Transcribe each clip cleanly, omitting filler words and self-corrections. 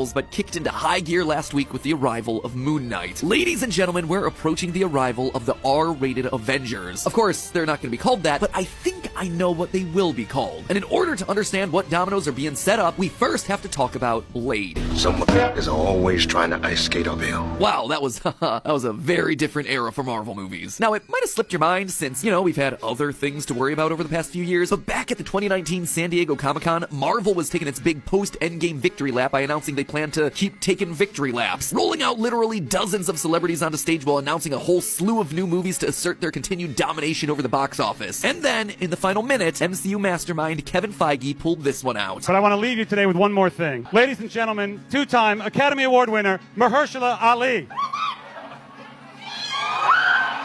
but kicked into high gear last week with the arrival of Moon Knight. Ladies and gentlemen, we're approaching the arrival of the R-rated Avengers. Of course, they're not going to be called that, but I think I know what they will be called. And in order to understand what dominoes are being set up, we first have to talk about Blade. Someone is always trying to ice skate uphill. Wow, that was a very different era for Marvel movies. Now, it might have slipped your mind since, we've had other things to worry about over the past few years, but back at the 2019 San Diego Comic-Con, Marvel was taking its big post-Endgame victory lap by announcing they plan to keep taking victory laps, rolling out literally dozens of celebrities onto stage while announcing a whole slew of new movies to assert their continued domination over the box office. And then, in the final minute, MCU mastermind Kevin Feige pulled this one out. But I want to leave you today with one more thing. Ladies and gentlemen, two-time Academy Award winner, Mahershala Ali.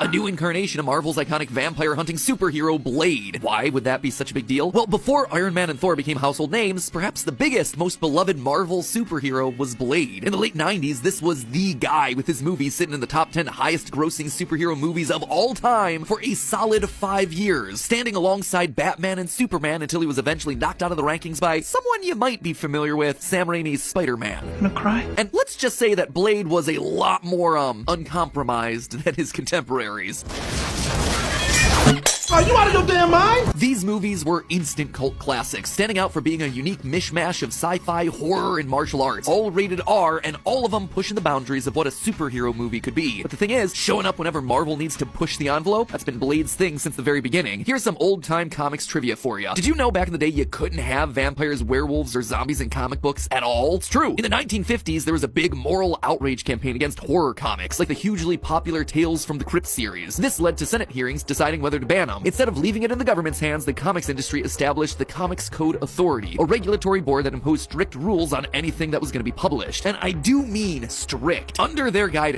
A new incarnation of Marvel's iconic vampire-hunting superhero, Blade. Why would that be such a big deal? Well, before Iron Man and Thor became household names, perhaps the biggest, most beloved Marvel superhero was Blade. In the late 90s, this was the guy, with his movies sitting in the top 10 highest-grossing superhero movies of all time for a solid 5 years, standing alongside Batman and Superman until he was eventually knocked out of the rankings by someone you might be familiar with, Sam Raimi's Spider-Man. I'm gonna cry. And let's just say that Blade was a lot more, uncompromised than his contemporaries. Are you out of your damn mind? These movies were instant cult classics, standing out for being a unique mishmash of sci-fi, horror, and martial arts, all rated R, and all of them pushing the boundaries of what a superhero movie could be. But the thing is, showing up whenever Marvel needs to push the envelope, that's been Blade's thing since the very beginning. Here's some old-time comics trivia for you. Did you know back in the day you couldn't have vampires, werewolves, or zombies in comic books at all? It's true. In the 1950s, there was a big moral outrage campaign against horror comics, like the hugely popular Tales from the Crypt series. This led to Senate hearings deciding whether to ban them. Instead of leaving it in the government's hands, the comics industry established the Comics Code Authority, a regulatory board that imposed strict rules on anything that was going to be published. And I do mean strict. Under their guidance,